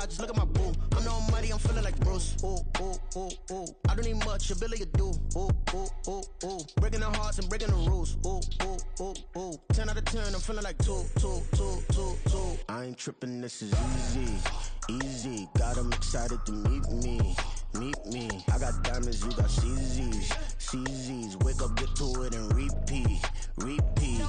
side, just look at my boo. I'm no money, I'm feeling like Bruce. Ooh, ooh, ooh, ooh. I don't need much, ability to do. Ooh, ooh, ooh, ooh. Breaking the hearts and breaking the rules. Ooh, ooh, ooh, ooh. 10 out of 10, I'm feeling like 2, 2, 2, 2, 2. I ain't tripping, this is easy, easy. Got 'em excited to meet me. Meet me. I got diamonds, you got CZs. CZs. Wake up, get to it, and repeat. Repeat.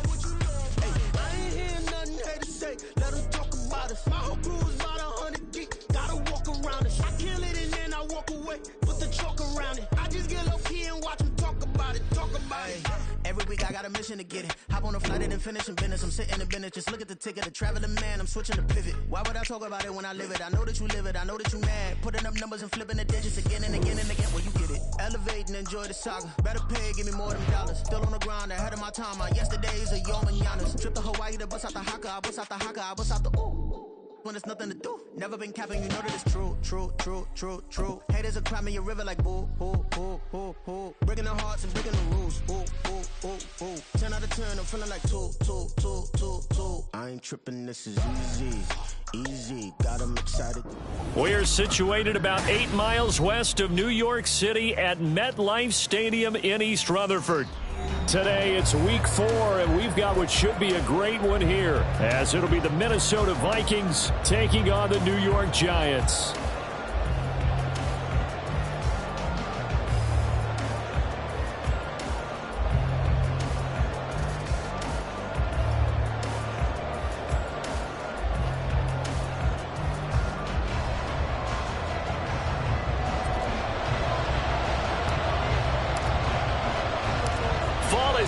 Hey, I ain't hearing nothing haters say. Let them talk about us. My whole crew is about 100 deep. Gotta walk around us. I kill it and then I walk away. Put the chalk around it. I just get low key and watch them talk about it. Talk about it. Every week I got a mission to get it. Hop on a flight and then finish in business. I'm sitting in business. Just look at the ticket. A traveling man. I'm switching the pivot. Why would I talk about it when I live it? I know that you live it. I know that you mad. Putting up numbers and flipping the digits again and again and again. Well, you get it. Elevate and enjoy the saga. Better pay, give me more than dollars. Still on the grind, ahead of my time. My yesterdays are your mananas. Trip to Hawaii to bust out the haka. I bust out the haka. I bust out the ooh. When there's nothing to do. Never been capping, you know that it's true, true, true, true, true. Haters are climbing your river like boo, boo, boo, boo, boo. Breaking the hearts and breaking the rules. Ooh, ooh, ooh, ooh. 10 out of 10, I'm feeling like 2, 2, 2, 2, 2. I ain't tripping, this is easy, easy. Got 'em excited. We're situated about 8 miles west of New York City at MetLife Stadium in East Rutherford. Today it's week 4, and we've got what should be a great one here, as it'll be the Minnesota Vikings taking on the New York Giants.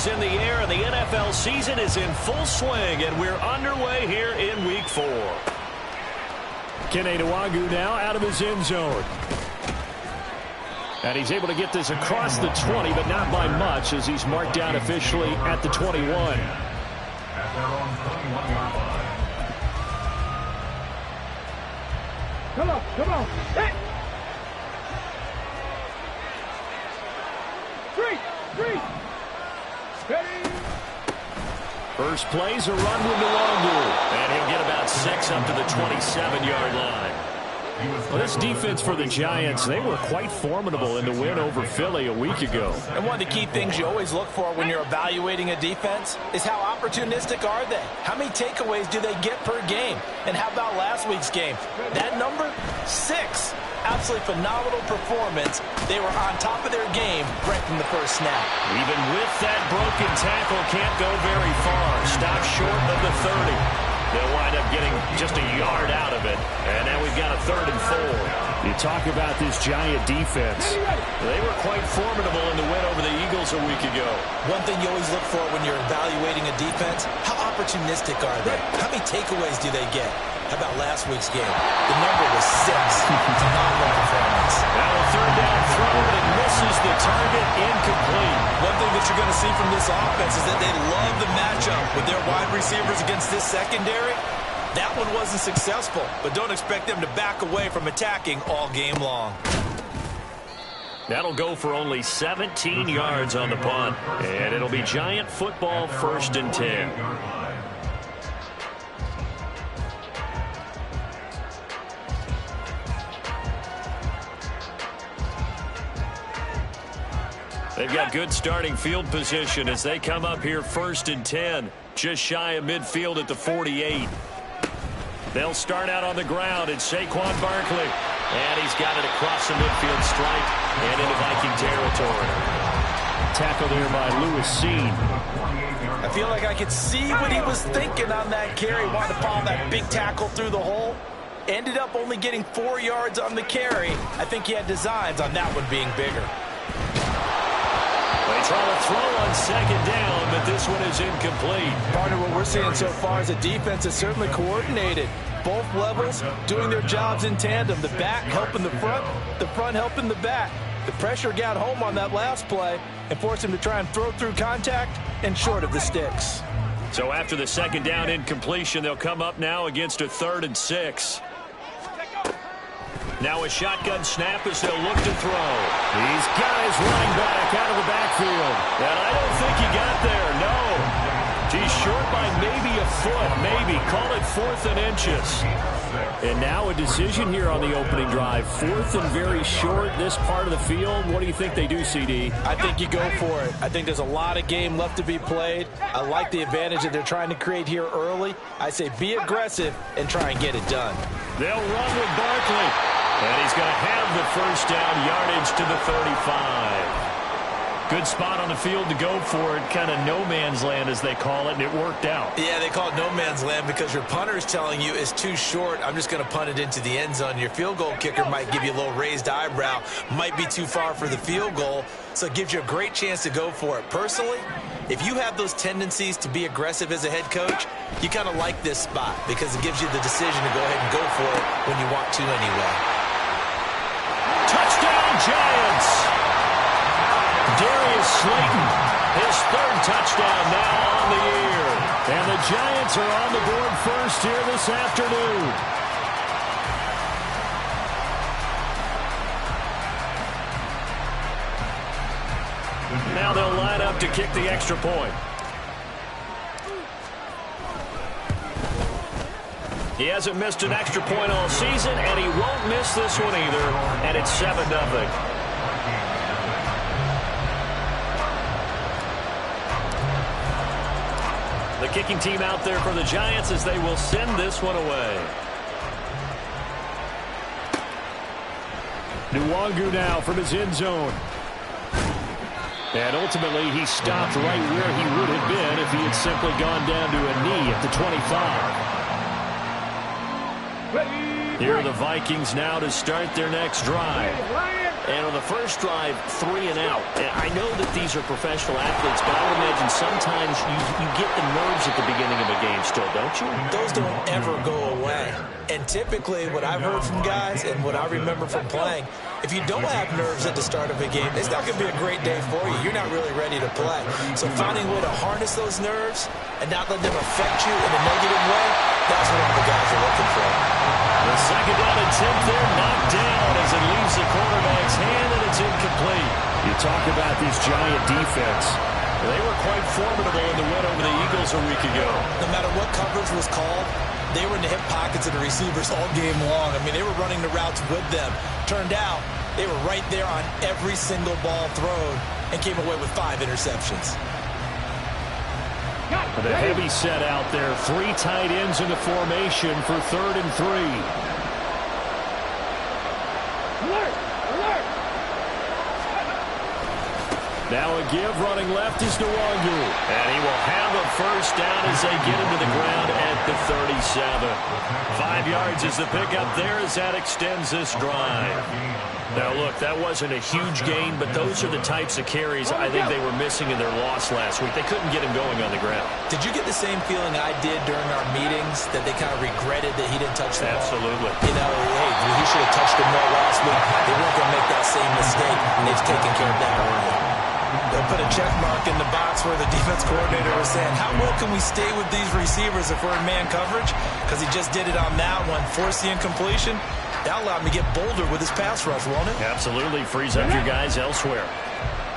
In the air, and the NFL season is in full swing, and we're underway here in week 4. Kene Nwangwu now out of his end zone. And he's able to get this across the 20, but not by much, as he's marked down officially at the 21. Come on, come on. Hey! Three. Ready. First play's a run with Nwangwu, and he'll get about 6 up to the 27-yard line. Well, this defense for the Giants, they were quite formidable in the win over Philly a week ago. And one of the key things you always look for when you're evaluating a defense is how opportunistic are they? How many takeaways do they get per game? And how about last week's game? That number? 6. Absolutely phenomenal performance. They were on top of their game right from the first snap. Even with that broken tackle, can't go very far. Stop short of the 30. They'll wind up getting just a yard out of it. And now we've got a 3rd and 4. You talk about this Giant defense. They were quite formidable in the win over the Eagles a week ago. One thing you always look for when you're evaluating a defense, how opportunistic are they? How many takeaways do they get? How about last week's game? The number was 6. Phenomenal performance. Now a 3rd down throw, and it misses the target, incomplete. One thing that you're going to see from this offense is that they love the matchup with their wide receivers against this secondary. That one wasn't successful, but don't expect them to back away from attacking all game long. That'll go for only 17 yards on the punt, and it'll be Giant football, 1st and 10. They've got good starting field position as they come up here 1st and 10, just shy of midfield at the 48. They'll start out on the ground, and Saquon Barkley. And he's got it across the midfield stripe and into Viking territory. Tackle there by Lewis Seen. I feel like I could see what he was thinking on that carry. Wanted to follow that big tackle through the hole. Ended up only getting 4 yards on the carry. I think he had designs on that one being bigger. They try to throw on 2nd down, but this one is incomplete. Partner, what we're seeing so far is a defense is certainly coordinated. Both levels doing their jobs in tandem. The back helping the front helping the back. The pressure got home on that last play and forced him to try and throw through contact and short of the sticks. So after the 2nd down incompletion, they'll come up now against a 3rd and 6. Now a shotgun snap as they'll look to throw. He's got his running back out of the backfield. And I don't think he got there, no. He's short by maybe a foot, maybe. Call it 4th and inches. And now a decision here on the opening drive. 4th and very short, this part of the field. What do you think they do, CD? I think you go for it. I think there's a lot of game left to be played. I like the advantage that they're trying to create here early. I say be aggressive and try and get it done. They'll run with Barkley. And he's going to have the first down, yardage to the 35. Good spot on the field to go for it. Kind of no man's land, as they call it, and it worked out. Yeah, they call it no man's land because your punter is telling you it's too short. I'm just going to punt it into the end zone. Your field goal kicker might give you a little raised eyebrow. Might be too far for the field goal, so it gives you a great chance to go for it. Personally, if you have those tendencies to be aggressive as a head coach, you kind of like this spot because it gives you the decision to go ahead and go for it when you want to anyway. Touchdown, Giants! Darius Slayton, his 3rd touchdown now on the year. And the Giants are on the board first here this afternoon. Now they'll line up to kick the extra point. He hasn't missed an extra point all season, and he won't miss this one either. And it's 7-0. The kicking team out there for the Giants as they will send this one away. Nwangu now from his end zone. And ultimately, he stopped right where he would have been if he had simply gone down to a knee at the 25. Here are the Vikings now to start their next drive. And on the first drive, 3 and out. And I know that these are professional athletes, but I would imagine sometimes you get the nerves at the beginning of a game still, don't you? Those don't ever go away. And typically, what I've heard from guys and what I remember from playing, if you don't have nerves at the start of a game, it's not going to be a great day for you. You're not really ready to play. So finding a way to harness those nerves and not let them affect you in a negative way, that's what all the guys are looking for. The 2nd down attempt there knocked down as it leaves the quarterback's hand, and it's incomplete. You talk about this Giant defense. They were quite formidable in the win over the Eagles a week ago. No matter what coverage was called, they were in the hip pockets of the receivers all game long. I mean, they were running the routes with them. Turned out, they were right there on every single ball thrown and came away with 5 interceptions. The heavy set out there. 3 tight ends in the formation for 3rd and 3. Alert! Alert! Now a give running left is Nwangu. And he will have a first down as they get into the ground at the 37. 5 yards is the pickup there as that extends this drive. Now, look, that wasn't a huge gain, but those are the types of carries I think they were missing in their loss last week. They couldn't get him going on the ground. Did you get the same feeling I did during our meetings, that they kind of regretted that he didn't touch the ball? Absolutely. You know, hey, he should have touched him more last week. They weren't going to make that same mistake, and they've taken care of that early. They'll put a check mark in the box where the defense coordinator was saying, how well can we stay with these receivers if we're in man coverage? Because he just did it on that one, forced the incompletion. That allowed him to get bolder with his pass rush, won't it? Absolutely. Frees up your guys elsewhere.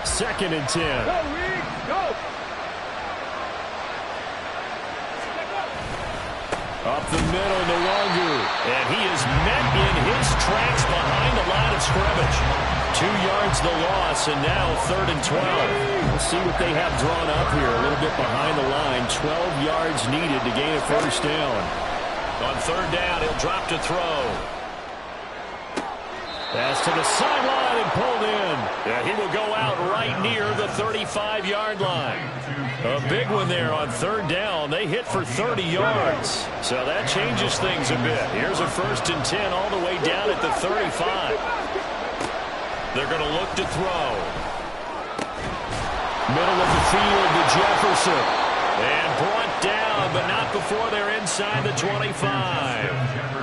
2nd and 10. Go, Reed! Go! Up the middle, Nwangu. And he is met in his tracks behind the line of scrimmage. 2 yards the loss, and now 3rd and 12. We'll see what they have drawn up here. A little bit behind the line. 12 yards needed to gain a first down. On 3rd down, he'll drop to throw. Pass to the sideline and pulled in. Yeah, he will go out right near the 35-yard line. A big one there on 3rd down. They hit for 30 yards. So that changes things a bit. Here's a 1st and 10 all the way down at the 35. They're going to look to throw. Middle of the field to Jefferson. And brought down, but not before they're inside the 25.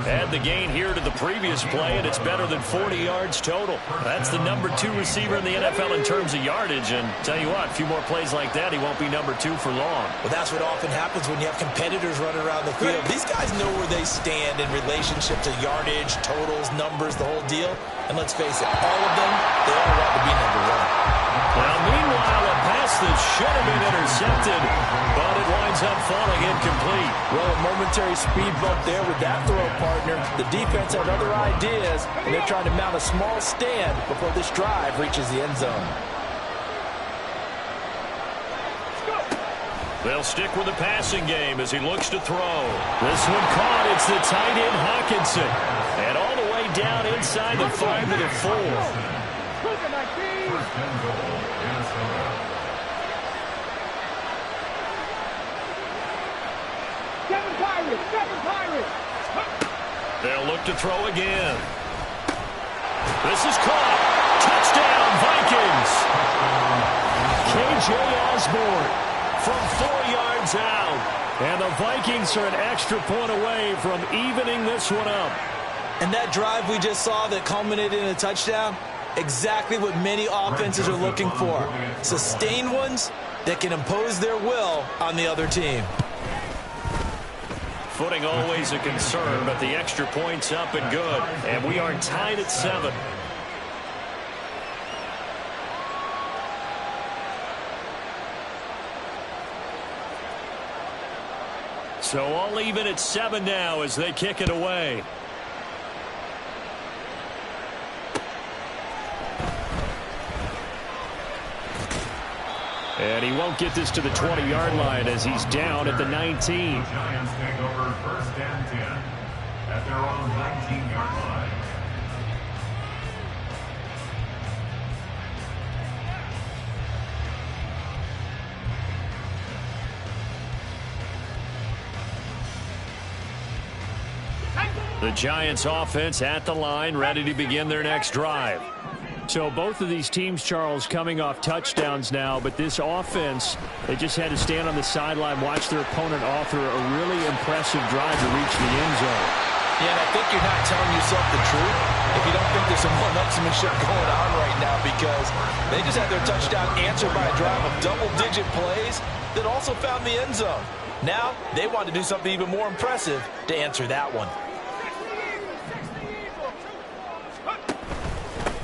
Add the gain here to the previous play, and it's better than 40 yards total. That's the number 2 receiver in the NFL in terms of yardage. And tell you what, a few more plays like that, he won't be number 2 for long. Well, that's what often happens when you have competitors running around the field. These guys know where they stand in relationship to yardage, totals, numbers, the whole deal. And let's face it, all of them, they all want to be number 1. Now, meanwhile, a pass that should have been intercepted, but it winds up falling incomplete. Well, a momentary speed bump there with that throw, partner. The defense had other ideas, and they're trying to mount a small stand before this drive reaches the end zone. They'll stick with the passing game as he looks to throw. This one caught. It's the tight end, Hawkinson. And all the way down inside the 5 to the 4. Seven Pirates! They'll look to throw again. This is caught. Touchdown, Vikings. KJ Osborne from 4 yards out. And the Vikings are an extra point away from evening this one up. And that drive we just saw that culminated in a touchdown, exactly what many offenses are looking for. Sustained ones that can impose their will on the other team. Footing always a concern, but the extra point's up and good. And we are tied at 7. So all even at 7 now as they kick it away. And he won't get this to the 20-yard line as he's down at the 19. Giants take over 1st and 10 at their own 19-yard line. The Giants offense at the line, ready to begin their next drive. So both of these teams, Charles, coming off touchdowns now, but this offense, they just had to stand on the sideline, watch their opponent author a really impressive drive to reach the end zone. Yeah, and I think you're not telling yourself the truth if you don't think there's some one-upsmanship going on right now, because they just had their touchdown answered by a drive of double-digit plays that also found the end zone. Now they want to do something even more impressive to answer that one.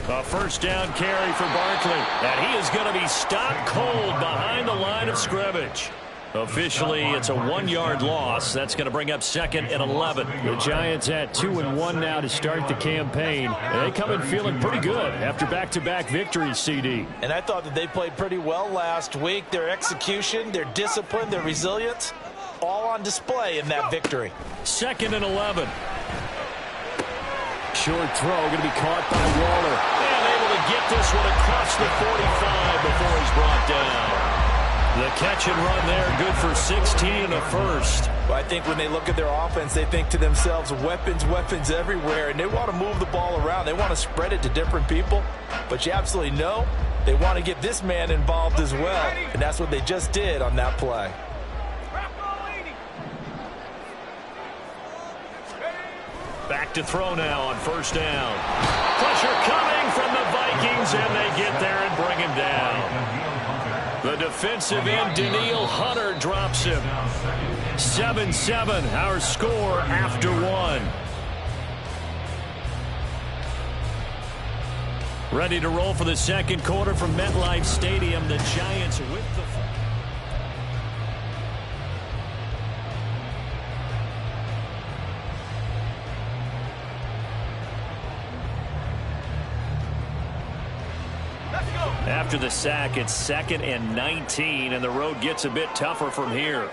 A first down carry for Barkley. And he is going to be stopped cold behind the line of scrimmage. Officially, it's a 1-yard loss. That's going to bring up 2nd and 11. The Giants at 2-1 now to start the campaign. And they come in feeling pretty good after back-to-back victories, CD. And I thought that they played pretty well last week. Their execution, their discipline, their resilience, all on display in that victory. 2nd and 11. Short throw going to be caught by Waller. And able to get this one across the 45 before he's brought down. The catch and run there, good for 16 and a first. Well, I think when they look at their offense, they think to themselves, weapons, weapons everywhere, and they want to move the ball around. They want to spread it to different people, but you absolutely know they want to get this man involved as well, and that's what they just did on that play. Back to throw now on first down. Pressure coming from the Vikings, and they get there and bring him down. The defensive end, Daniil Hunter, drops him. 7-7, our score after 1. Ready to roll for the second quarter from MetLife Stadium. The Giants with the... After the sack, it's 2nd and 19, and the road gets a bit tougher from here.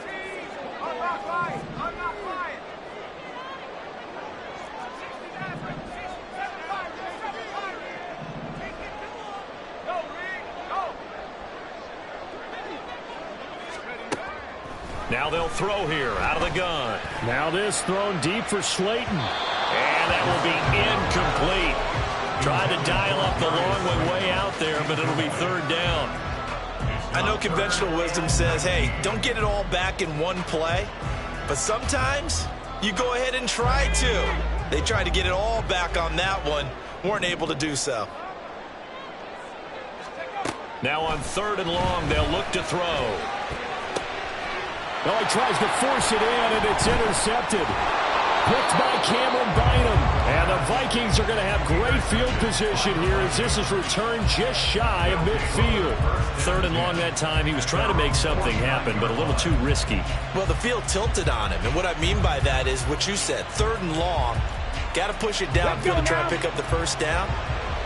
Now they'll throw here out of the gun. Now this thrown deep for Slayton. And that will be incomplete. Tried to dial up the long way out there, but it'll be 3rd down. I know conventional wisdom says, hey, don't get it all back in one play. But sometimes you go ahead and try to. They tried to get it all back on that one. Weren't able to do so. Now on 3rd and long, they'll look to throw. Well, he tries to force it in, and it's intercepted. picked by Cameron Bynum. And the Vikings are going to have great field position here as this is returned just shy of midfield. 3rd and long that time. He was trying to make something happen, but a little too risky. Well, the field tilted on him, and what I mean by that is what you said, 3rd and long. Got to push it downfield to try and pick up the first down.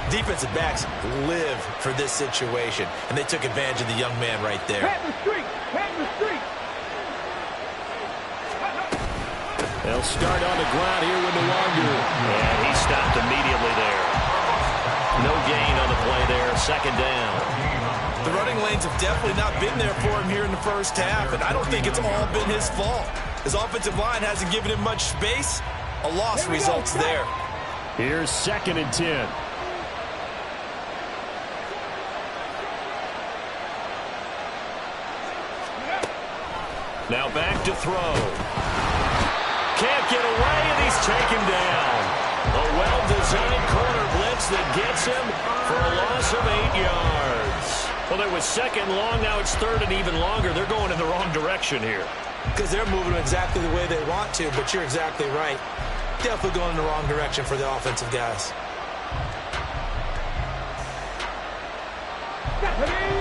Defensive backs live for this situation, and they took advantage of the young man right there. Pat the street! Pat the street! They'll start on the ground here with Nwangu. And he stopped immediately there. No gain on the play there. 2nd down. The running lanes have definitely not been there for him here in the first half, and I don't think it's all been his fault. His offensive line hasn't given him much space. A loss results there. Here's 2nd and 10. Now back to throw. Can't get away, and he's taken down. A well-designed corner blitz that gets him for a loss of 8 yards. Well, there was 2nd long. Now it's 3rd and even longer. They're going in the wrong direction here. Because they're moving exactly the way they want to, but you're exactly right. Definitely going in the wrong direction for the offensive guys.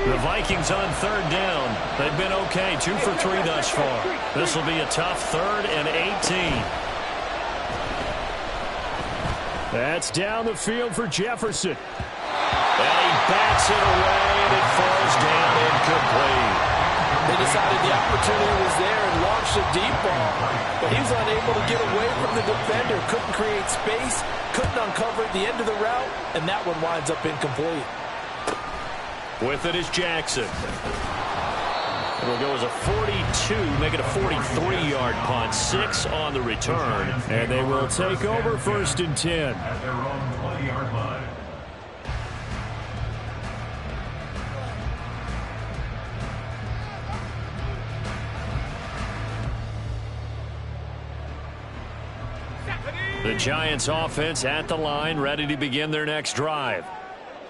The Vikings on 3rd down. They've been okay, 2 for 3 thus far. This will be a tough 3rd and 18. That's down the field for Jefferson. And he bats it away, and it falls down incomplete. They decided the opportunity was there and launched a deep ball, but he was unable to get away from the defender. Couldn't create space, couldn't uncover at the end of the route, and that one winds up incomplete. With it is Jackson. It'll go as a 42, make it a 43-yard punt. 6 on the return, and they will take over 1st and 10. At their own 20-yard line. The Giants offense at the line, ready to begin their next drive.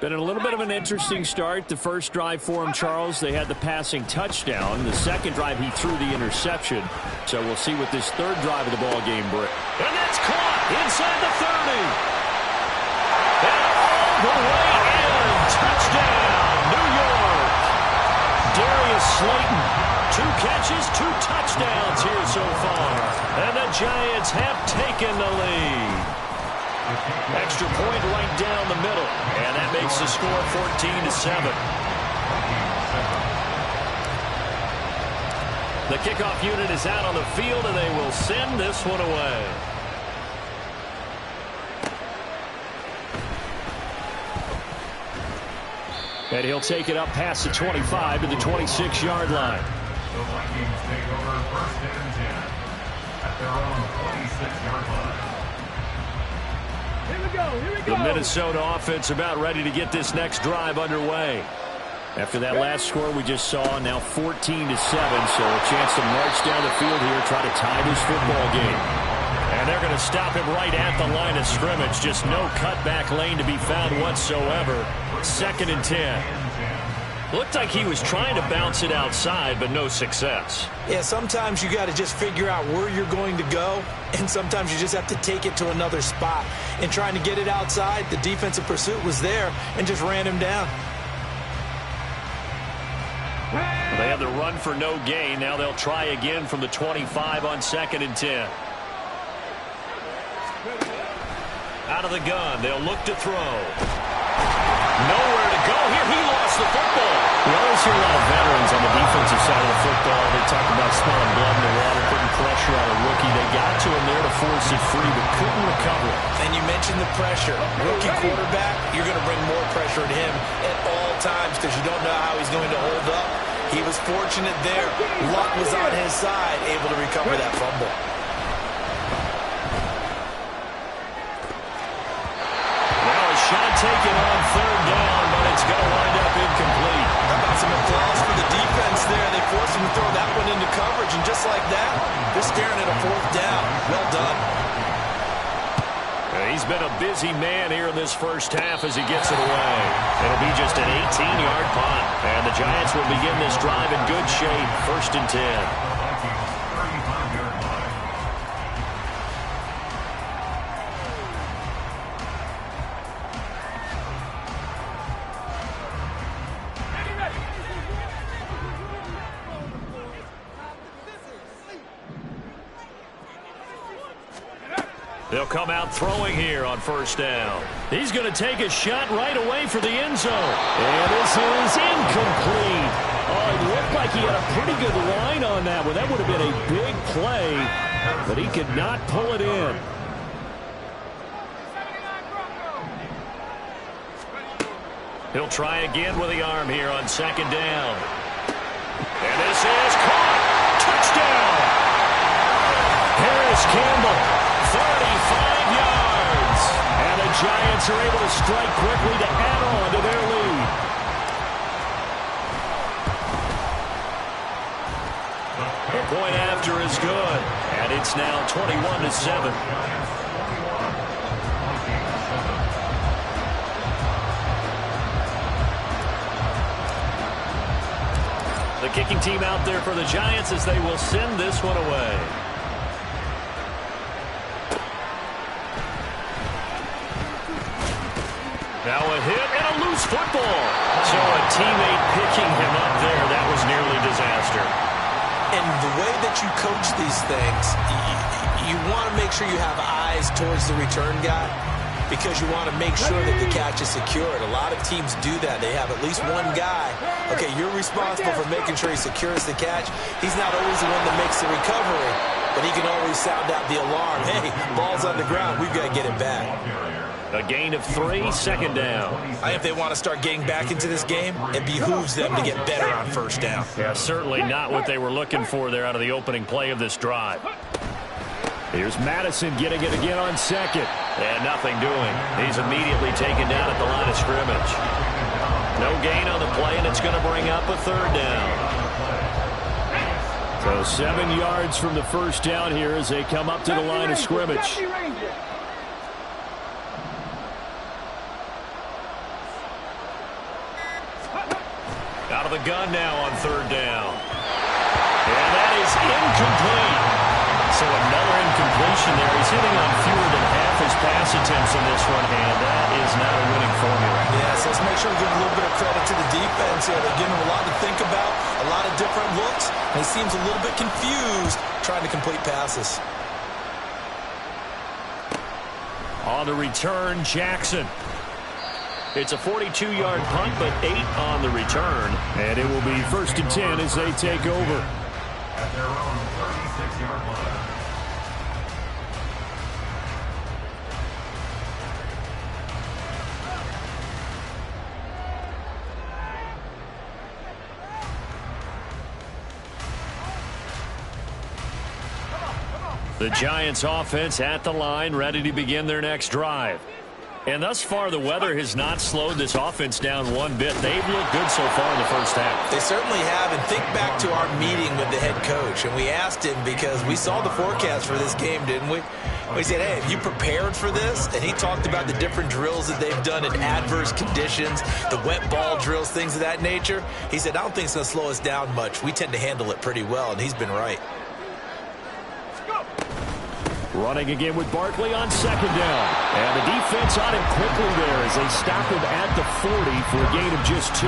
Been a little bit of an interesting start. The first drive for him, Charles, they had the passing touchdown. The second drive, he threw the interception. So we'll see what this 3rd drive of the ball game brings. And that's caught inside the 30. And all the way in. Touchdown, New York. Darius Slayton, 2 catches, 2 touchdowns here so far. And the Giants have taken the lead. Extra point right down the middle. And that makes the score 14-7. The kickoff unit is out on the field, and they will send this one away. And he'll take it up past the 25 to the 26-yard line. The Vikings take over 1st and 10 at their own 26-yard line. Here we go, here we go. The Minnesota offense about ready to get this next drive underway. After that last score we just saw, now 14-7, so a chance to march down the field here, try to tie this football game. And they're going to stop him right at the line of scrimmage. Just no cutback lane to be found whatsoever. 2nd and 10. Looked like he was trying to bounce it outside, but no success. Yeah, sometimes you got to just figure out where you're going to go, and sometimes you just have to take it to another spot. And trying to get it outside, the defensive pursuit was there and just ran him down. They had the run for no gain. Now they'll try again from the 25 on 2nd and 10. Out of the gun, they'll look to throw. Nowhere to go here. He lost the football. We always hear a lot of veterans on the defensive side of the football. They talk about smelling blood in the water, putting pressure on a rookie. They got to him there to force it free, but couldn't recover it. And you mentioned the pressure. Rookie quarterback, you're going to bring more pressure to him at all times because you don't know how he's going to hold up. He was fortunate there. Luck was on his side, able to recover that fumble. Shot taken on 3rd down, but it's going to wind up incomplete. How about some applause for the defense there? They forced him to throw that one into coverage, and just like that, they're staring at a 4th down. Well done. He's been a busy man here in this first half as he gets it away. It'll be just an 18-yard punt, and the Giants will begin this drive in good shape. 1st and 10. They'll come out throwing here on first down. He's going to take a shot right away for the end zone. And this is incomplete. Oh, it looked like he had a pretty good line on that one. That would have been a big play, but he could not pull it in. He'll try again with the arm here on second down. And this is caught. Touchdown. Harris Campbell, 35 yards. And the Giants are able to strike quickly to add on to their lead. The point after is good. And it's now 21-7. The kicking team out there for the Giants as they will send this one away. Now a hit and a loose football. So a teammate picking him up there. That was nearly disaster. And the way that you coach these things, you want to make sure you have eyes towards the return guy, because you want to make sure that the catch is secured. A lot of teams do that. They have at least one guy. Okay, you're responsible for making sure he secures the catch. He's not always the one that makes the recovery, but he can always sound out the alarm. Hey, ball's on the ground. We've got to get it back. A gain of 3, second down. If they want to start getting back into this game, it behooves them to get better on first down. Yeah, certainly not what they were looking for there out of the opening play of this drive. Here's Madison getting it again on second. And nothing doing. He's immediately taken down at the line of scrimmage. No gain on the play, and it's going to bring up a third down. So 7 yards from the first down here as they come up to the line of scrimmage. Out of the gun now on third down. And that is incomplete. So another incompletion there. He's hitting on fewer than half his pass attempts in this one, and that is not a winning formula. Yeah, so let's make sure we give a little bit of credit to the defense here. They're giving him a lot to think about, a lot of different looks, and he seems a little bit confused trying to complete passes. On the return, Jackson. It's a 42-yard punt, but 8 on the return. And it will be 1st and 10 as they take over. At their own 36-yard line. The Giants offense at the line, ready to begin their next drive. And thus far, the weather has not slowed this offense down one bit. They've looked good so far in the first half. They certainly have. And think back to our meeting with the head coach. And we asked him, because we saw the forecast for this game, didn't we? We said, hey, have you prepared for this? And he talked about the different drills that they've done in adverse conditions, the wet ball drills, things of that nature. He said, I don't think it's going to slow us down much. We tend to handle it pretty well, and he's been right. Running again with Barkley on second down. And the defense on him quickly there as they stop him at the 40 for a gain of just 2.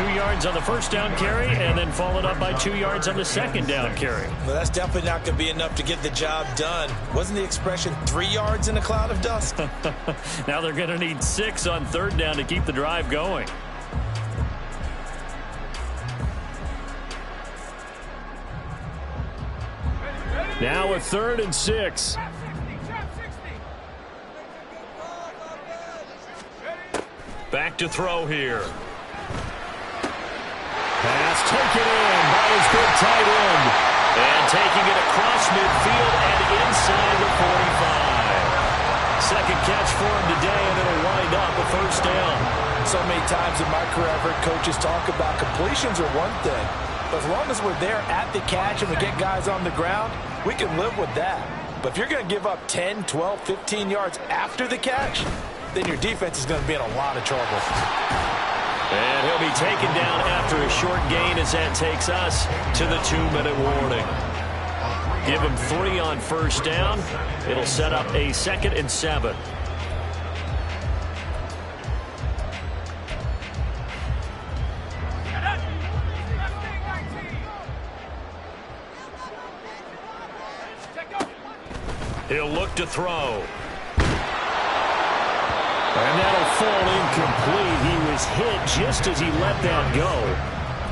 2 yards on the first down carry, and then followed up by 2 yards on the second down carry. Well, that's definitely not going to be enough to get the job done. Wasn't the expression 3 yards in a cloud of dust? Now they're going to need 6 on third down to keep the drive going. Now a 3rd and 6. Back to throw here. Pass taken in by his big tight end. And taking it across midfield and inside the 45. Second catch for him today, and it'll wind up a first down. So many times in my career, I've heard coaches talk about completions are one thing. But as long as we're there at the catch and we get guys on the ground, we can live with that. But if you're going to give up 10, 12, 15 yards after the catch, then your defense is going to be in a lot of trouble. And he'll be taken down after a short gain as that takes us to the 2-minute warning. Give him 3 on first down. It'll set up a 2nd and 7. He'll look to throw. And that'll fall incomplete. He was hit just as he let that go.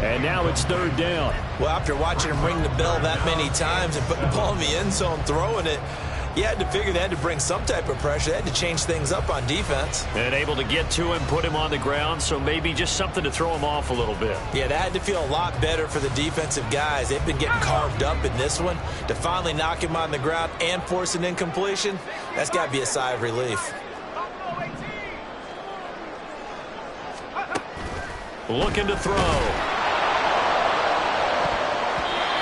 And now it's third down. Well, after watching him ring the bell that many times and put the ball in the end zone, throwing it, you had to figure they had to bring some type of pressure. They had to change things up on defense. And able to get to him, put him on the ground, so maybe just something to throw him off a little bit. Yeah, that had to feel a lot better for the defensive guys. They've been getting carved up in this one. To finally knock him on the ground and force an incompletion, that's got to be a sigh of relief. Looking to throw.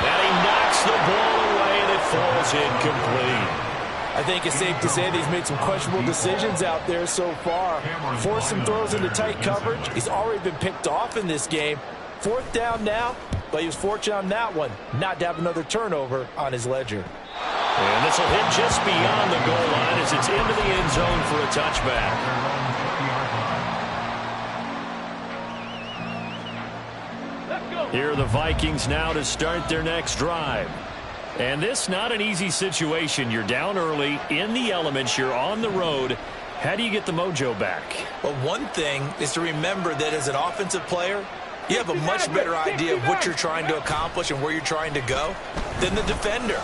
And he knocks the ball away, and it falls incomplete. I think it's safe to say that he's made some questionable decisions out there so far. Forced some throws into tight coverage. He's already been picked off in this game. Fourth down now, but he was fortunate on that one not to have another turnover on his ledger. And this will hit just beyond the goal line as it's into the end zone for a touchback. Here are the Vikings now to start their next drive. And this not an easy situation. You're down early, in the elements, you're on the road. How do you get the mojo back? Well, one thing is to remember that as an offensive player, you have a much better idea of what you're trying to accomplish and where you're trying to go than the defender.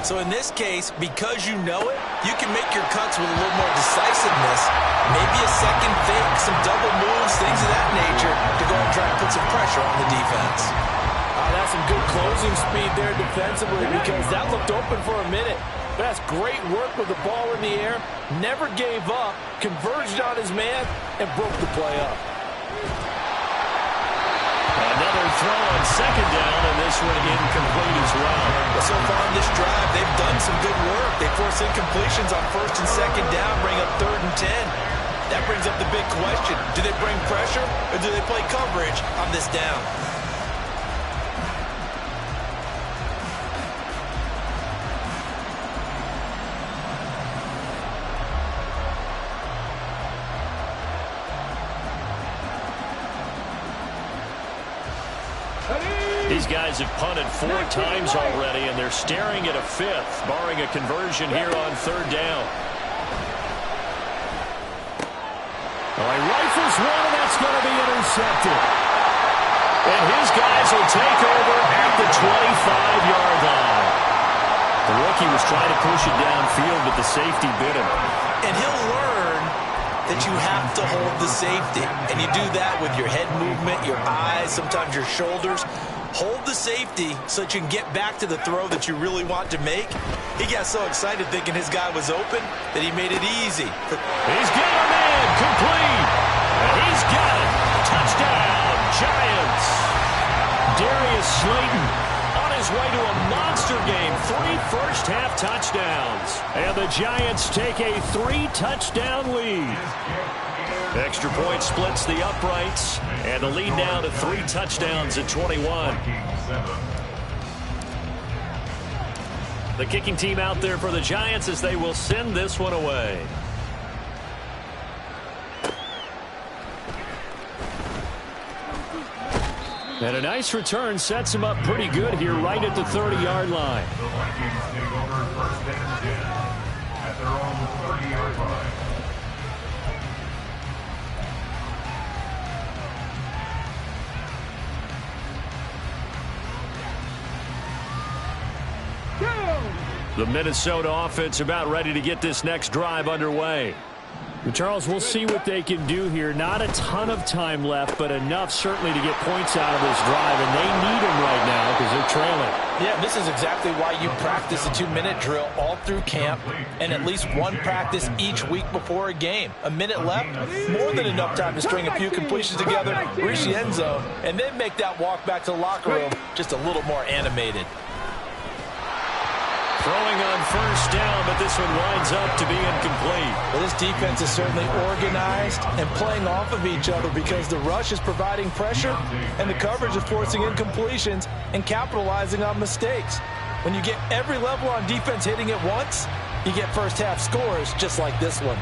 So in this case, because you know it, you can make your cuts with a little more decisiveness, maybe a second fake, some double moves, things of that nature to go and try to put some pressure on the defense. That's some good closing speed there defensively because that looked open for a minute. But that's great work with the ball in the air, never gave up, converged on his man, and broke the play up. Another throw on second down, and this one incomplete as well. But so far in this drive, they've done some good work. They force incompletions on first and second down, bring up 3rd and 10. That brings up the big question. Do they bring pressure, or do they play coverage on this down? These guys have punted 4 times already, and they're staring at a 5th, barring a conversion here on 3rd down. All right, rifles one, and that's going to be intercepted. And his guys will take over at the 25-yard line. The rookie was trying to push it downfield, but the safety bit him. And he'll learn that you have to hold the safety. And you do that with your head movement, your eyes, sometimes your shoulders. Hold the safety so that you can get back to the throw that you really want to make. He got so excited thinking his guy was open that he made it easy. He's got a man, complete. And he's got it. Touchdown, Giants. Darius Slayton on his way to a monster game. 3 first-half touchdowns. And the Giants take a 3-touchdown lead. Extra point splits the uprights, and the lead now to 3 touchdowns at 21. The kicking team out there for the Giants as they will send this one away. And a nice return sets him up pretty good here right at the 30-yard line. The Vikings take over 1st and 10 at their own 30-yard line. The Minnesota offense about ready to get this next drive underway. Charles, we'll see what they can do here. Not a ton of time left, but enough certainly to get points out of this drive, and they need them right now because they're trailing. Yeah, this is exactly why you practice a 2-minute drill all through camp and at least one practice each week before a game. A minute left, more than enough time to string a few completions together, reach the end zone, and then make that walk back to the locker room just a little more animated. Throwing on first down, but this one winds up to be incomplete. Well, this defense is certainly organized and playing off of each other because the rush is providing pressure and the coverage is forcing incompletions and capitalizing on mistakes. When you get every level on defense hitting at once, you get first-half scores just like this one.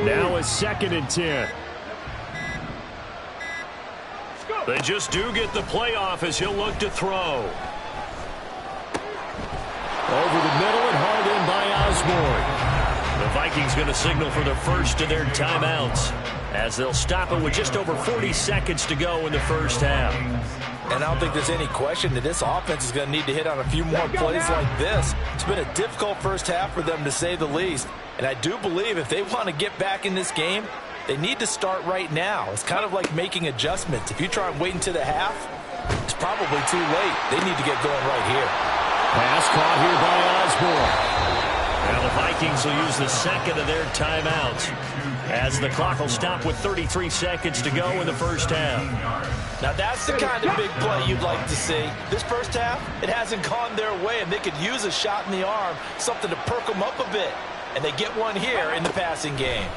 Now a 2nd and 10. They just do get the playoff as he'll look to throw. Over the middle and hard in by Osborne. The Vikings going to signal for the first of their timeouts as they'll stop it with just over 40 seconds to go in the first half. And I don't think there's any question that this offense is going to need to hit on a few more plays like this. It's been a difficult first half for them, to say the least. And I do believe if they want to get back in this game, they need to start right now. It's kind of like making adjustments. If you try and wait until the half, it's probably too late. They need to get going right here. Pass caught here by Osborne. Now the Vikings will use the second of their timeouts as the clock will stop with 33 seconds to go in the first half. Now that's the kind of big play you'd like to see. This first half, it hasn't gone their way, and they could use a shot in the arm, something to perk them up a bit. And they get one here in the passing game.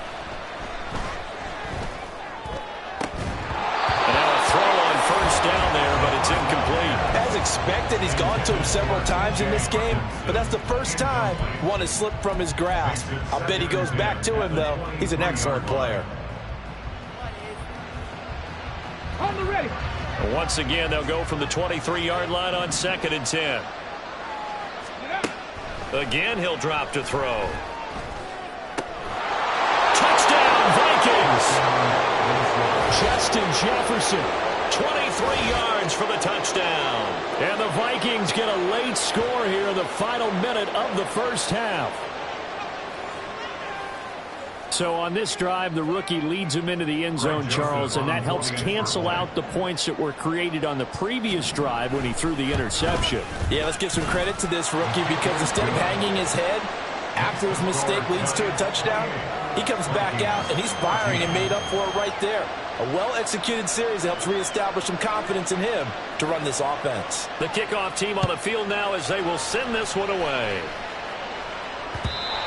And now a throw on first down there, but it's incomplete. As expected, he's gone to him several times in this game, but that's the first time one has slipped from his grasp. I'll bet he goes back to him, though. He's an excellent player. On the ready. Once again, they'll go from the 23-yard line on 2nd and 10. Again, he'll drop to throw. Touchdown, Vikings! Justin Jefferson, 23 yards for the touchdown. And the Vikings get a late score here in the final minute of the first half. So on this drive, the rookie leads him into the end zone, Charles, and that helps cancel out the points that were created on the previous drive when he threw the interception. Yeah, let's give some credit to this rookie, because instead of hanging his head after his mistake leads to a touchdown, he comes back out and he's firing and made up for it right there. A well-executed series that helps reestablish some confidence in him to run this offense. The kickoff team on the field now as they will send this one away.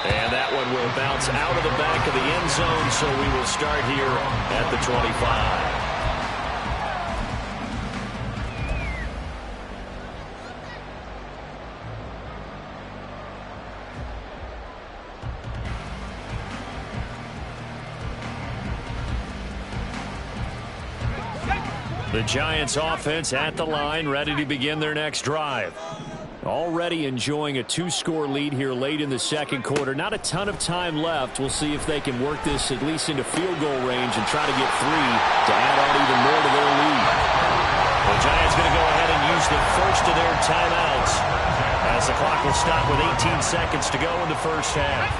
And that one will bounce out of the back of the end zone, so we will start here at the 25. The Giants offense at the line, ready to begin their next drive. Already enjoying a 2-score lead here late in the second quarter. Not a ton of time left. We'll see if they can work this at least into field goal range and try to get 3 to add on even more to their lead. The Giants going to go ahead and use the first of their timeouts as the clock will stop with 18 seconds to go in the first half.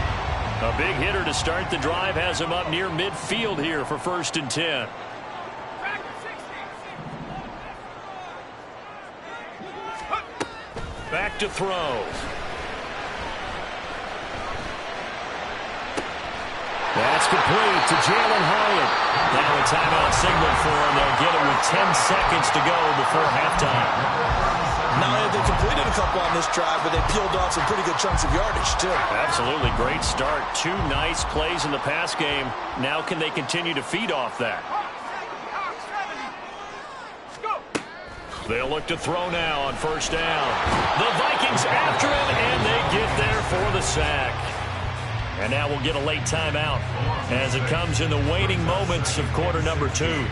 A big hitter to start the drive has him up near midfield here for 1st and 10. Back to throw. That's complete to Jalen Hyatt. Now a timeout signal for him. They'll get it with 10 seconds to go before halftime. Not only have they completed a couple on this drive, but they peeled off some pretty good chunks of yardage, too. Absolutely. Great start. 2 nice plays in the pass game. Now can they continue to feed off that? They'll look to throw now on first down. The Vikings after him, and they get there for the sack. And now we'll get a late timeout as it comes in the waning moments of quarter number 2.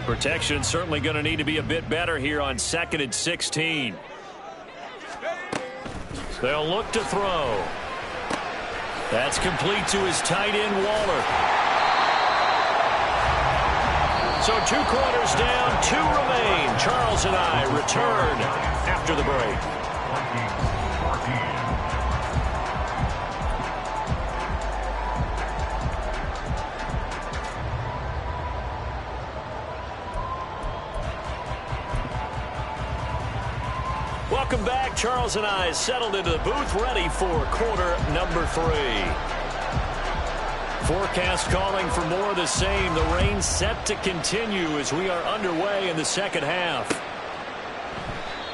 Protection certainly going to need to be a bit better here on 2nd and 16. They'll look to throw. That's complete to his tight end, Waller. So 2 quarters down, 2 remain. Charles and I return after the break. Welcome back. Charles and I settled into the booth, ready for quarter number 3. Forecast calling for more of the same. The rain set to continue as we are underway in the second half.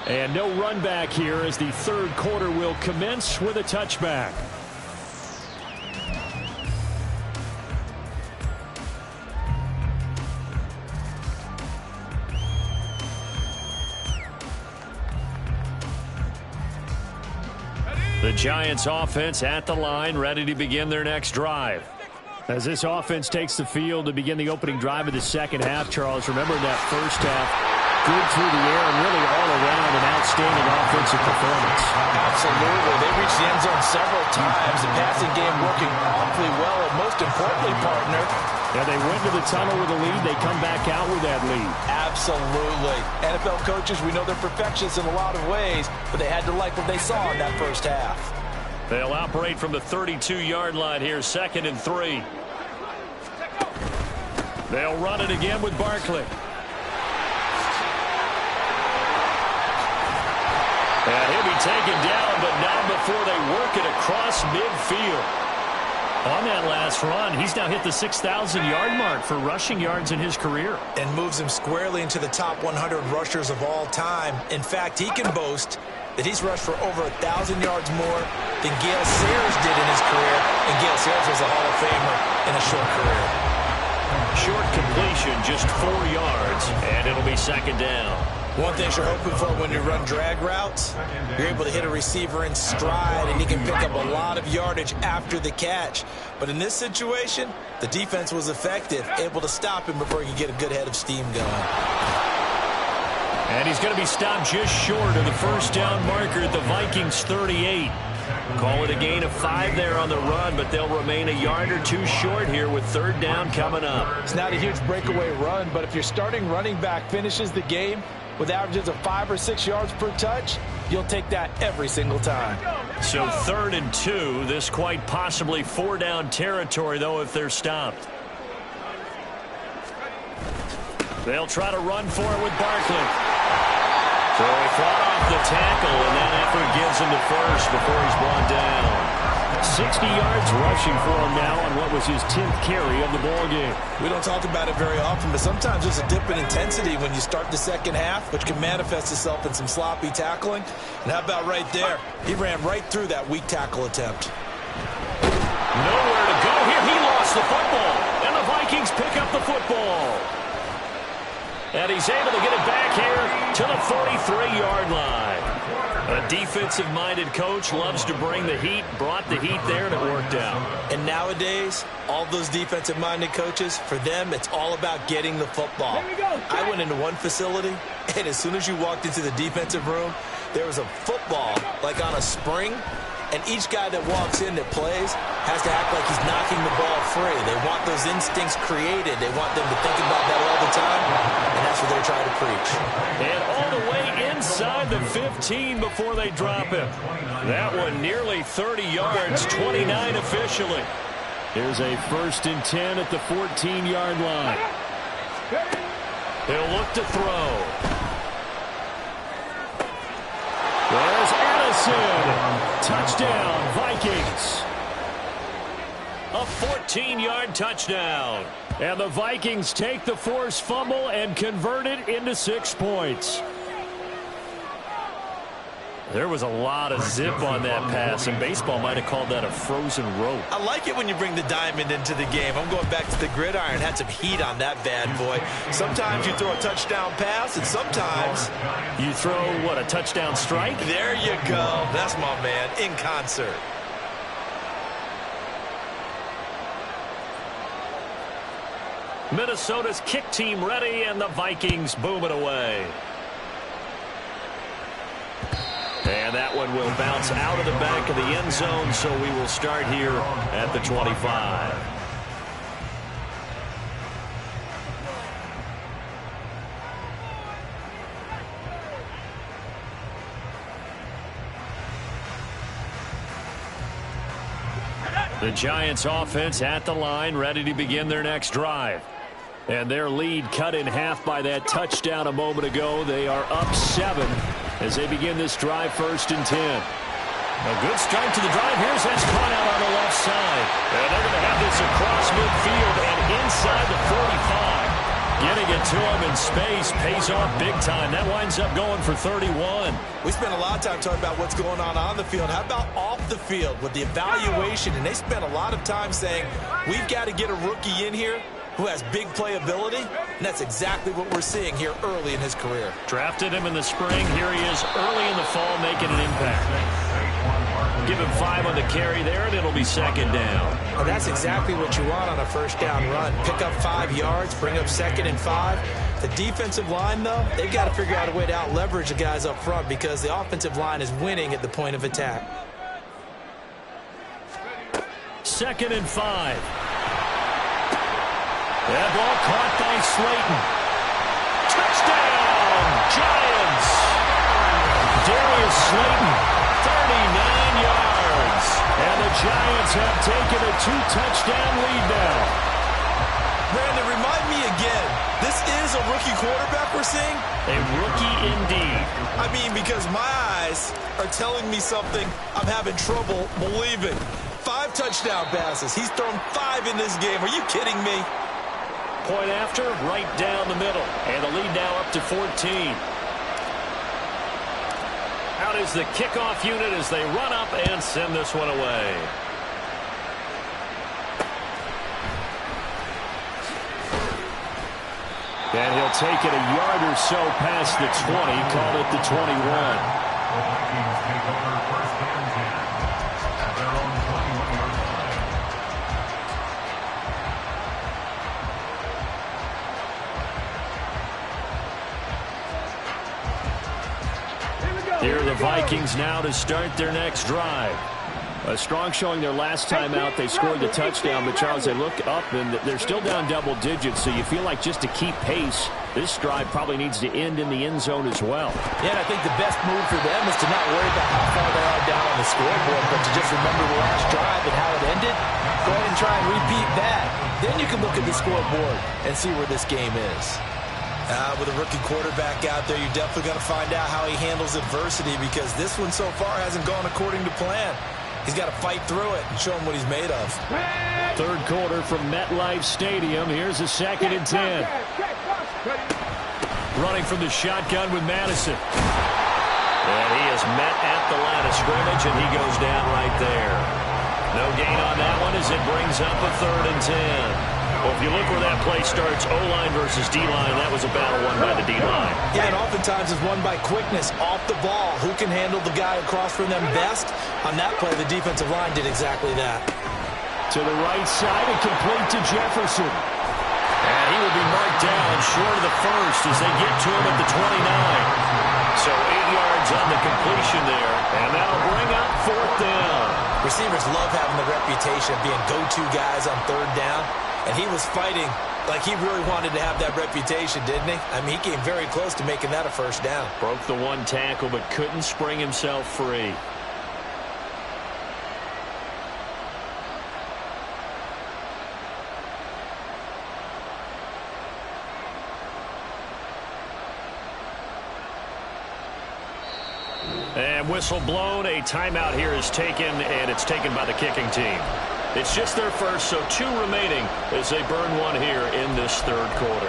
And no run back here as the third quarter will commence with a touchback. The Giants offense at the line, ready to begin their next drive. As this offense takes the field to begin the opening drive of the second half, Charles, remember that first half, good through the air and really all around an outstanding offensive performance. Absolutely. They reached the end zone several times. The passing game working awfully well, and most importantly, partner, yeah, they went to the tunnel with a lead. They come back out with that lead. Absolutely. NFL coaches, we know they're perfectionists in a lot of ways, but they had to like what they saw in that first half. They'll operate from the 32-yard line here, 2nd and 3. They'll run it again with Barkley. And he'll be taken down, but not before they work it across midfield. On that last run, he's now hit the 6,000-yard mark for rushing yards in his career. And moves him squarely into the top 100 rushers of all time. In fact, he can boast that he's rushed for over 1,000 yards more than Gale Sayers did in his career. And Gale Sayers was a Hall of Famer in a short career. Short completion, just 4 yards, and it'll be 2nd down. One thing you're hoping for when you run drag routes, you're able to hit a receiver in stride, and he can pick up a lot of yardage after the catch. But in this situation, the defense was effective, able to stop him before he could get a good head of steam going. And he's going to be stopped just short of the first down marker at the Vikings 38. Call it a gain of 5 there on the run, but they'll remain a yard or 2 short here with 3rd down coming up. It's not a huge breakaway run, but if your starting running back finishes the game with averages of 5 or 6 yards per touch, you'll take that every single time. So 3rd and 2, this quite possibly 4-down territory, though, if they're stopped. They'll try to run for it with Barkley. So he fought off the tackle, and that effort gives him the first before he's brought down. 60 yards rushing for him now on what was his 10th carry of the ballgame. We don't talk about it very often, but sometimes there's a dip in intensity when you start the second half, which can manifest itself in some sloppy tackling. And how about right there? He ran right through that weak tackle attempt. Nowhere to go here. He lost the football, and the Vikings pick up the football. And he's able to get it back here to the 43-yard line. A defensive-minded coach loves to bring the heat, brought the heat there, and it worked out. And nowadays, all those defensive-minded coaches, for them, it's all about getting the football. I went into one facility, and as soon as you walked into the defensive room, there was a football, like on a spring, and each guy that walks in that plays has to act like he's knocking the ball free. They want those instincts created. They want them to think about that all the time, and that's what they're trying to preach. And all the way inside the 15 before they drop him. That one nearly 30 yards, 29 officially. Here's a 1st and 10 at the 14-yard line. He'll look to throw. There's Addison. Touchdown, Vikings. A 14-yard touchdown. And the Vikings take the forced fumble and convert it into 6 points. There was a lot of zip on that pass, and baseball might have called that a frozen rope. I like it when you bring the diamond into the game. I'm going back to the gridiron. Had some heat on that bad boy. Sometimes you throw a touchdown pass, and sometimes you throw, what, a touchdown strike? There you go. That's my man, in concert. Minnesota's kick team ready, and the Vikings boom it away. And that one will bounce out of the back of the end zone, so we will start here at the 25. The Giants offense at the line, ready to begin their next drive. And their lead cut in half by that touchdown a moment ago. They are up 7 as they begin this drive, 1st and 10. A good start to the drive. Here's that's caught out on the left side. And they're going to have this across midfield and inside the 45. Getting it to him in space pays off big time. That winds up going for 31. We spent a lot of time talking about what's going on the field. How about off the field with the evaluation? And they spent a lot of time saying, we've got to get a rookie in here who has big playability, and that's exactly what we're seeing here early in his career. Drafted him in the spring. Here he is early in the fall making an impact. Give him 5 on the carry there, and it'll be second down. Well, that's exactly what you want on a first down run. Pick up 5 yards, bring up 2nd and 5. The defensive line, though, they've got to figure out a way to out-leverage the guys up front because the offensive line is winning at the point of attack. 2nd and 5. That ball caught by Slayton. Touchdown, Giants! Darius Slayton, 39 yards. And the Giants have taken a 2-touchdown lead now. Brandon, remind me again, this is a rookie quarterback we're seeing? A rookie indeed. I mean, because my eyes are telling me something I'm having trouble believing. 5 touchdown passes. He's thrown 5 in this game. Are you kidding me? Point after, right down the middle. And the lead now up to 14. Out is the kickoff unit as they run up and send this one away. And he'll take it a yard or so past the 20, call it the 21. The Vikings take over first and 10 at their own 21-yard line. Here are the Vikings now to start their next drive. A strong showing their last time out. They scored the touchdown, but Charles, they look up and they're still down double digits, so you feel like just to keep pace, this drive probably needs to end in the end zone as well. Yeah, and I think the best move for them is to not worry about how far they are down on the scoreboard, but to just remember the last drive and how it ended. Go ahead and try and repeat that. Then you can look at the scoreboard and see where this game is. With a rookie quarterback out there, you're definitely going to find out how he handles adversity because this one so far hasn't gone according to plan. He's got to fight through it and show him what he's made of. Third quarter from MetLife Stadium. Here's a 2nd and 10. Running from the shotgun with Madison. And he is met at the line of scrimmage, and he goes down right there. No gain on that one as it brings up a 3rd and 10. Well, if you look where that play starts, O-line versus D-line, that was a battle won by the D-line. Yeah, and oftentimes it's won by quickness off the ball. Who can handle the guy across from them best? On that play, the defensive line did exactly that. To the right side and complete to Jefferson. And he will be marked down short of the first as they get to him at the 29. So 8 yards on the completion there, and that'll bring up 4th down. Receivers love having the reputation of being go-to guys on 3rd down. And he was fighting like he really wanted to have that reputation, didn't he? I mean, he came very close to making that a first down. Broke the 1 tackle, but couldn't spring himself free. And whistle blown. A timeout here is taken, and it's taken by the kicking team. It's just their first, so 2 remaining as they burn 1 here in this 3rd quarter.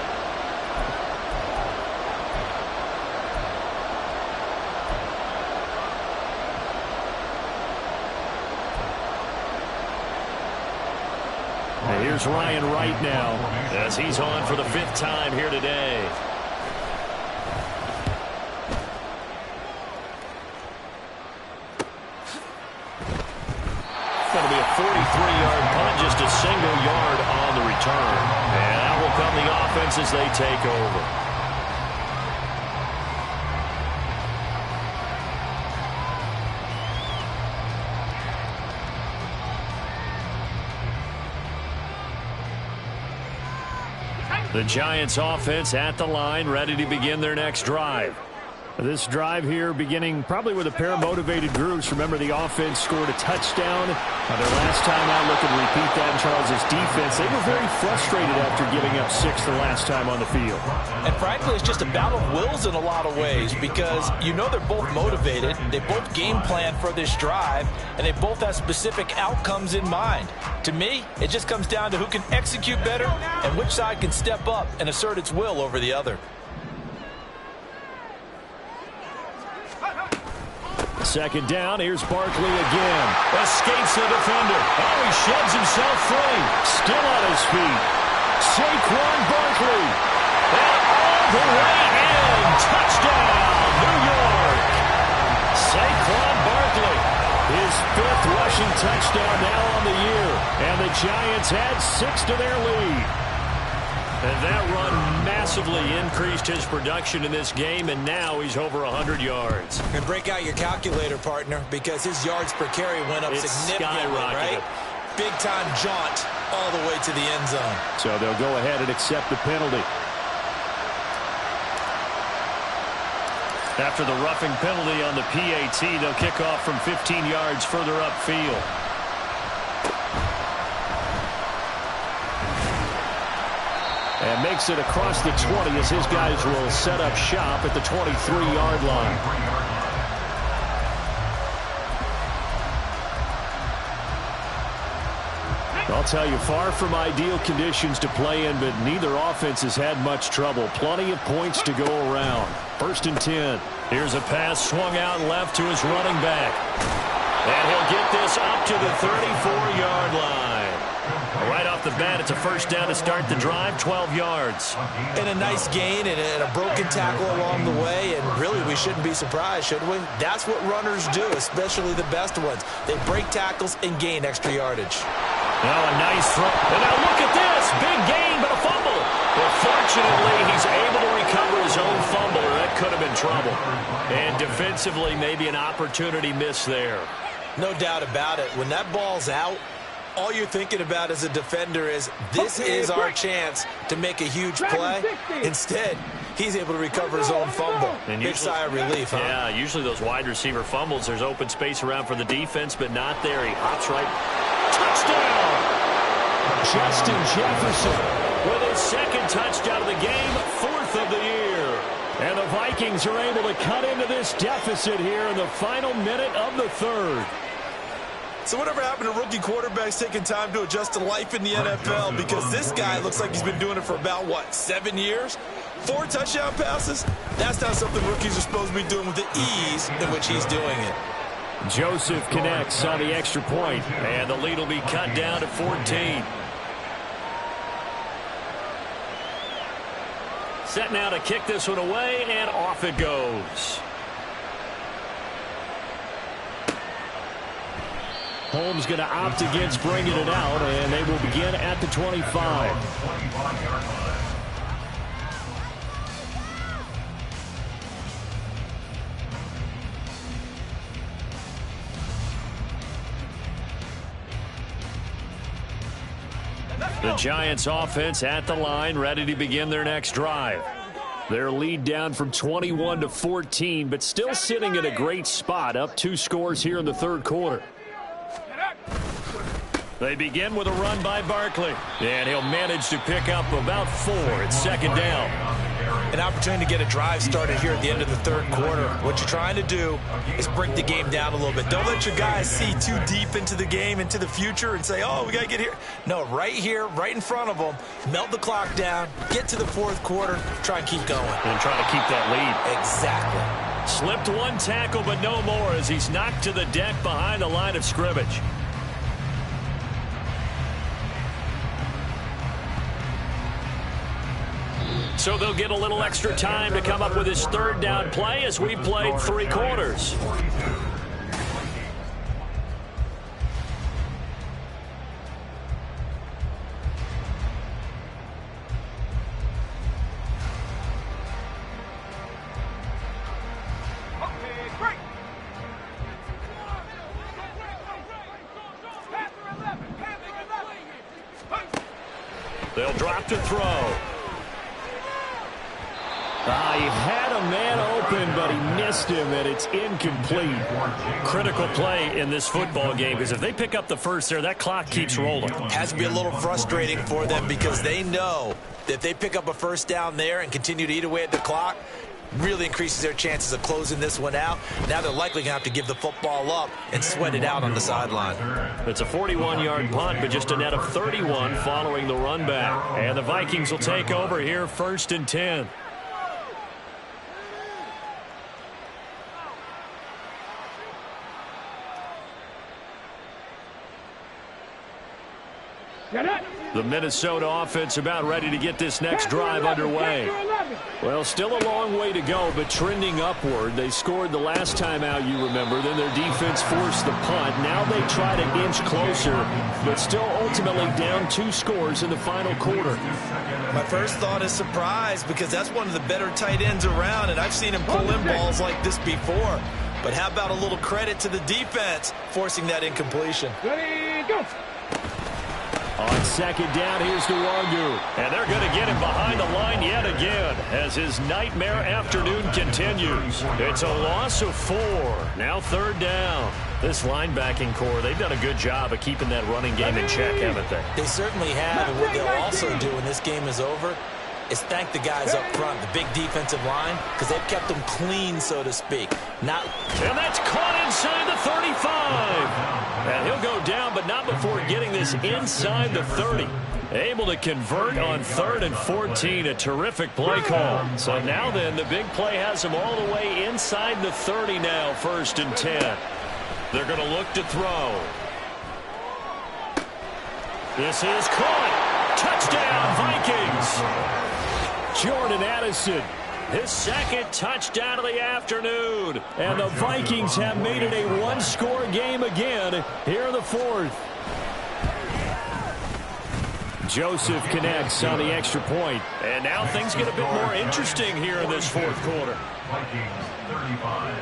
And here's Ryan Wright now as he's on for the 5th time here today. Going to be a 43-yard punt, just a single yard on the return. And out will come the offense as they take over. The Giants offense at the line, ready to begin their next drive. This drive here beginning probably with a pair of motivated groups. Remember, the offense scored a touchdown. Their last time out, looking to repeat that in Charles's defense. They were very frustrated after giving up 6 the last time on the field. And frankly, it's just a battle of wills in a lot of ways because you know they're both motivated. They both game plan for this drive, and they both have specific outcomes in mind. To me, it just comes down to who can execute better and which side can step up and assert its will over the other. Second down, here's Barkley again. Escapes the defender. Oh, he sheds himself free. Still on his feet. Saquon Barkley. And all the way in. Touchdown, New York. Saquon Barkley. His 5th touchdown now on the year. And the Giants add 6 to their lead. And that run massively increased his production in this game, and now he's over 100 yards. And break out your calculator, partner, because his yards per carry went up significantly, right? Big-time jaunt all the way to the end zone. So they'll go ahead and accept the penalty. After the roughing penalty on the PAT, they'll kick off from 15 yards further upfield. And makes it across the 20 as his guys will set up shop at the 23-yard line. I'll tell you, far from ideal conditions to play in, but neither offense has had much trouble. Plenty of points to go around. 1st and 10. Here's a pass swung out left to his running back. And he'll get this up to the 34-yard line. Right off the bat, it's a first down to start the drive, 12 yards. And a nice gain and a broken tackle along the way, and really we shouldn't be surprised, should we? That's what runners do, especially the best ones. They break tackles and gain extra yardage. Now a nice throw. And now look at this. Big gain, but a fumble. But fortunately, he's able to recover his own fumble, or that could have been trouble. And defensively, maybe an opportunity miss there. No doubt about it. When that ball's out, all you're thinking about as a defender is, this is our chance to make a huge play. Instead, he's able to recover his own fumble. Big sigh of relief, huh? Yeah, usually those wide receiver fumbles, there's open space around for the defense, but not there. He hops right. Touchdown! Justin Jefferson with his 2nd touchdown of the game, 4th of the year. And the Vikings are able to cut into this deficit here in the final minute of the 3rd. So whatever happened to rookie quarterbacks taking time to adjust to life in the NFL? Because this guy looks like he's been doing it for about, 7 years? 4 touchdown passes? That's not something rookies are supposed to be doing with the ease in which he's doing it. Joseph connects on the extra point, and the lead will be cut down to 14. Set now to kick this one away, and off it goes. Holmes going to opt against bringing it out, and they will begin at the 25. The Giants offense at the line, ready to begin their next drive. Their lead down from 21 to 14, but still sitting in a great spot, up 2 scores here in the 3rd quarter. They begin with a run by Barkley, and he'll manage to pick up about 4. It's 2nd down. An opportunity to get a drive started here at the end of the 3rd quarter. What you're trying to do is break the game down a little bit. Don't let your guys see too deep into the game, into the future, and say, oh, we got to get here. No, right here, right in front of them, melt the clock down, get to the 4th quarter, try and keep going. And try to keep that lead. Exactly. Slipped 1 tackle, but no more as he's knocked to the deck behind the line of scrimmage. So they'll get a little extra time to come up with his 3rd down play as we played 3 quarters. They'll drop to throw. He had a man open, but he missed him, and it's incomplete. Critical play in this football game, because if they pick up the first there, that clock keeps rolling. Has to be a little frustrating for them because they know that if they pick up a first down there and continue to eat away at the clock, really increases their chances of closing this one out. Now they're likely going to have to give the football up and sweat it out on the sideline. It's a 41-yard punt, but just a net of 31 following the run back. And the Vikings will take over here, 1st and 10. The Minnesota offense about ready to get this next drive underway. Well, still a long way to go, but trending upward. They scored the last time out, you remember. Then their defense forced the punt. Now they try to inch closer, but still ultimately down 2 scores in the final quarter. My first thought is surprise, because that's one of the better tight ends around, and I've seen him pull in balls like this before. But how about a little credit to the defense forcing that incompletion? Ready, go. On second down, here's Nwangu. And they're going to get him behind the line yet again as his nightmare afternoon continues. It's a loss of 4. Now third down. This linebacking core, they've done a good job of keeping that running game in check, haven't they? They certainly have, and what they'll also do when this game is over is thank the guys up front, the big defensive line, because they've kept them clean, so to speak. And that's caught inside the 35. And he'll go down, but not before getting this inside the 30. Able to convert on 3rd and 14. A terrific play call. So now then, the big play has him all the way inside the 30 now, 1st and 10. They're going to look to throw. This is caught. Touchdown, Vikings. Jordan Addison, his 2nd touchdown of the afternoon. And the Vikings have made it a 1-score game again here in the 4th. Joseph connects on the extra point. And now things get a bit more interesting here in this 4th quarter. Vikings 35.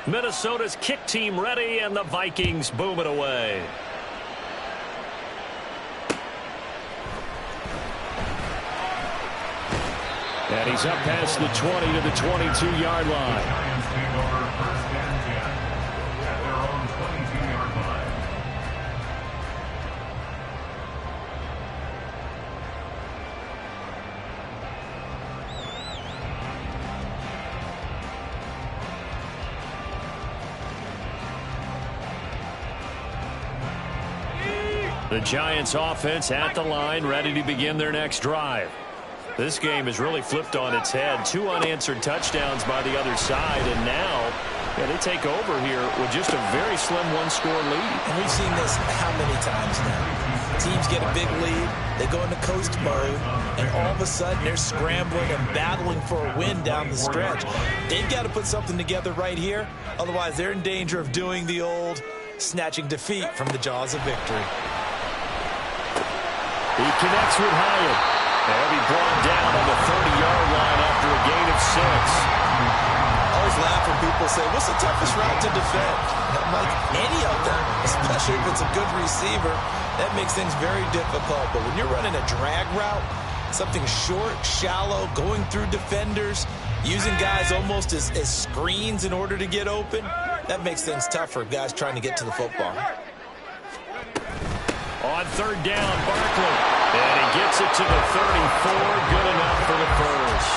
Minnesota's kick team ready, and the Vikings boom it away. And he's up past the 20 to the 22-yard line. Giants take over 1st and 10 at their own 22-yard line. The Giants offense at the line, ready to begin their next drive. This game has really flipped on its head. 2 unanswered touchdowns by the other side, and now they take over here with just a very slim 1-score lead. And we've seen this how many times now? Teams get a big lead, they go into coast mode, and all of a sudden they're scrambling and battling for a win down the stretch. They've got to put something together right here, otherwise they're in danger of doing the old snatching defeat from the jaws of victory. He connects with Hyatt. And he'll be brought down on the 30-yard line after a gain of 6. I always laugh when people say, what's the toughest route to defend? I'm like, any of them, especially if it's a good receiver. That makes things very difficult. But when you're running a drag route, something short, shallow, going through defenders, using guys almost as screens in order to get open, that makes things tough for guys trying to get to the football. On 3rd down, Barkley. And he gets it to the 34. Good enough for the 1st.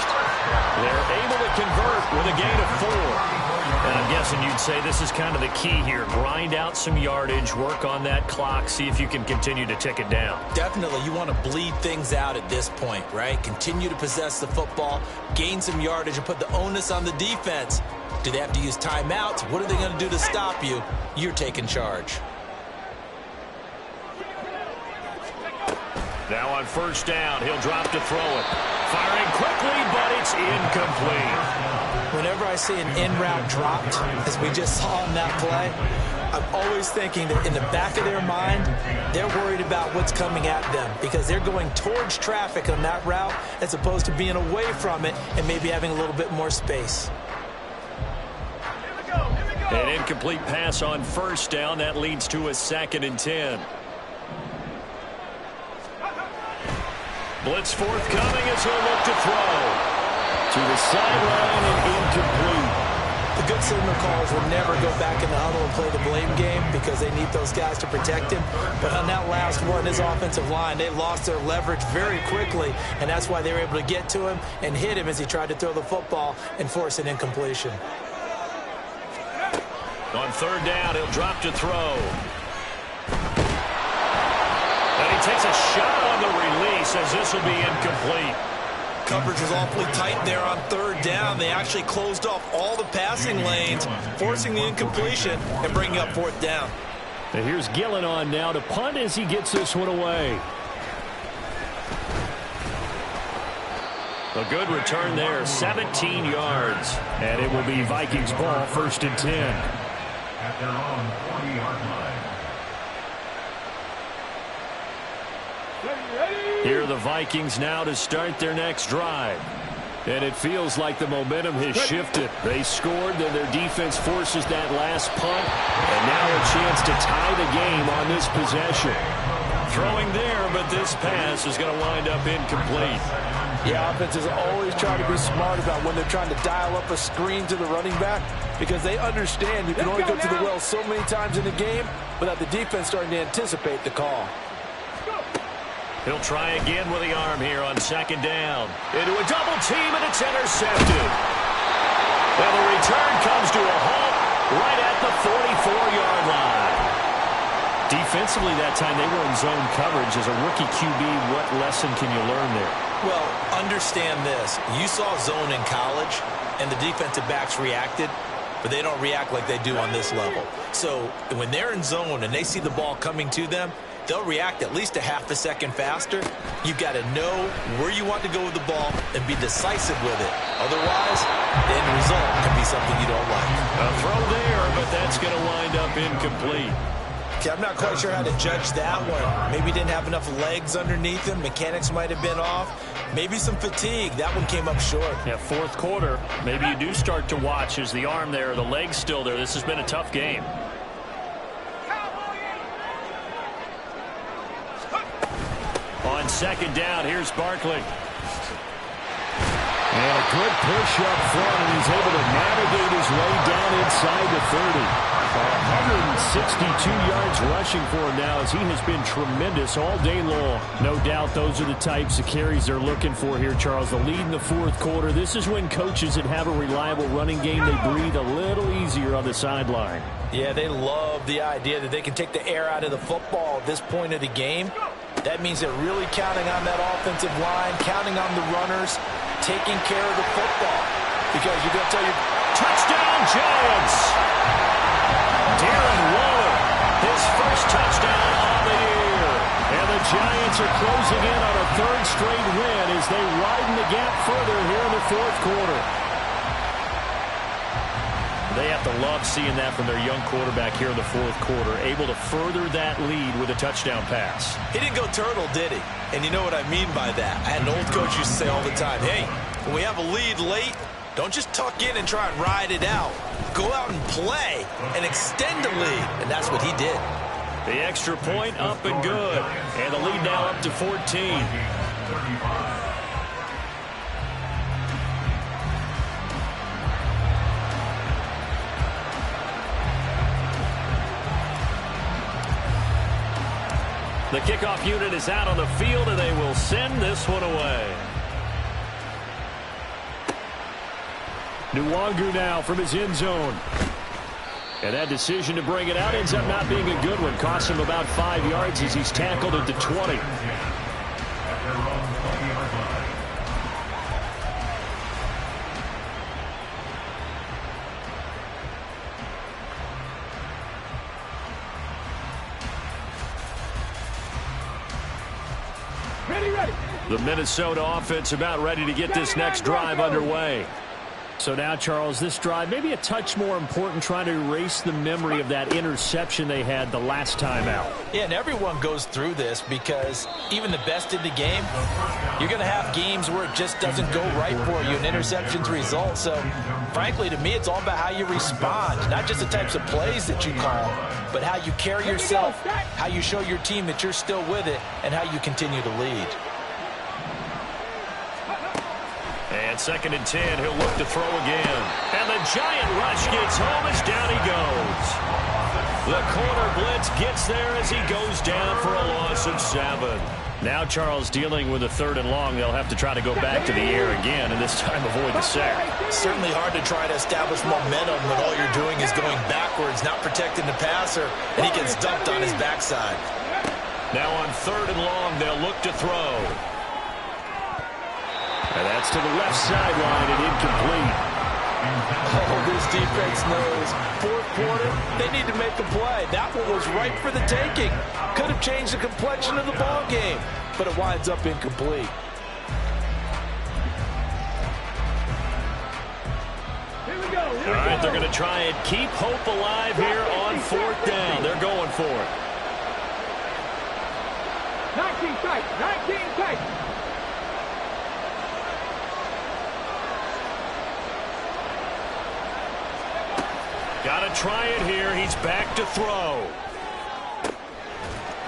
They're able to convert with a gain of 4. And I'm guessing you'd say this is kind of the key here. Grind out some yardage, work on that clock, see if you can continue to tick it down. Definitely. You want to bleed things out at this point, right? Continue to possess the football, gain some yardage, and put the onus on the defense. Do they have to use timeouts? What are they going to do to stop you? You're taking charge. Now on 1st down, he'll drop to throw it. Firing quickly, but it's incomplete. Whenever I see an in-route dropped, as we just saw in that play, I'm always thinking that in the back of their mind, they're worried about what's coming at them because they're going towards traffic on that route as opposed to being away from it and maybe having a little bit more space. An incomplete pass on 1st down. That leads to a 2nd and 10. Blitz forthcoming as he'll look to throw. To the sideline and incomplete. The good signal callers will never go back in the huddle and play the blame game because they need those guys to protect him. But on that last one, his offensive line, they lost their leverage very quickly, and that's why they were able to get to him and hit him as he tried to throw the football and force an incompletion. On 3rd down, he'll drop to throw. And he takes a shot on the release as this will be incomplete. coverage was awfully tight there on third down. They actually closed off all the passing lanes, forcing the incompletion and bringing up fourth down. And here's Gillen on now to punt as he gets this one away. A good return there, 17 yards. And it will be Vikings ball, 1st and 10. At their own 40-yard line. Here are the Vikings now to start their next drive. And it feels like the momentum has shifted. They scored, then their defense forces that last punt. And now a chance to tie the game on this possession. Throwing there, but this pass is going to wind up incomplete. Yeah, offenses always try to be smart about when they're trying to dial up a screen to the running back because they understand you can only go to the well so many times in the game without the defense starting to anticipate the call. He'll try again with the arm here on 2nd down. Into a double team, and it's intercepted. Well, the return comes to a halt right at the 44-yard line. Defensively that time, they were in zone coverage. As a rookie QB, what lesson can you learn there? Well, understand this. You saw zone in college, and the defensive backs reacted, but they don't react like they do on this level. So when they're in zone and they see the ball coming to them, they'll react at least a half a second faster. You've got to know where you want to go with the ball and be decisive with it. Otherwise, the end result can be something you don't like. A throw there, but that's going to wind up incomplete. Okay, I'm not quite sure how to judge that one. Maybe didn't have enough legs underneath him. Mechanics might have been off. Maybe some fatigue. That one came up short. Yeah, 4th quarter. Maybe you do start to watch as the arm there, the leg's still there. This has been a tough game. On 2nd down, here's Barkley. And a good push up front, and he's able to navigate his way down inside the 30. 162 yards rushing for him now as he has been tremendous all day long. No doubt those are the types of carries they're looking for here, Charles. The lead in the 4th quarter. This is when coaches that have a reliable running game, they breathe a little easier on the sideline. Yeah, they love the idea that they can take the air out of the football at this point of the game. That means they're really counting on that offensive line, counting on the runners, taking care of the football. Because you're going to tell you, touchdown Giants! Darren Waller, his first touchdown on the year. And the Giants are closing in on a 3rd straight win as they widen the gap further here in the 4th quarter. They have to love seeing that from their young quarterback here in the 4th quarter, able to further that lead with a touchdown pass. He didn't go turtle, did he? And you know what I mean by that. I had an old coach used to say all the time, hey, when we have a lead late, don't just tuck in and try and ride it out. Go out and play and extend the lead. And that's what he did. The extra point up and good. And the lead now up to 14. The kickoff unit is out on the field, and they will send this one away. Nwangu now from his end zone. And that decision to bring it out ends up not being a good one. Costs him about 5 yards as he's tackled at the 20. Ready. The Minnesota offense about ready to get this next drive underway. So now, Charles, this drive maybe a touch more important, trying to erase the memory of that interception they had the last time out. Yeah, and everyone goes through this because even the best in the game, you're going to have games where it just doesn't go right for you, and interceptions result. So, frankly, to me, it's all about how you respond, not just the types of plays that you call, but how you carry yourself, how you show your team that you're still with it, and how you continue to lead. And 2nd and 10, he'll look to throw again. And the giant rush gets home as down he goes. The corner blitz gets there as he goes down for a loss of 7. Now Charles dealing with a 3rd and long. They'll have to try to go back to the air again, and this time avoid the sack. Certainly hard to try to establish momentum when all you're doing is going backwards, not protecting the passer, and he gets dumped on his backside. Now on 3rd and long, they'll look to throw. And that's to the left sideline and incomplete. Oh, this defense knows. Fourth quarter, they need to make a play. That one was right for the taking. Could have changed the complexion of the ball game, but it winds up incomplete. All right, they're going to try and keep hope alive here on fourth down. They're going for it. 19 tight, 19 tight. Got to try it here. He's back to throw.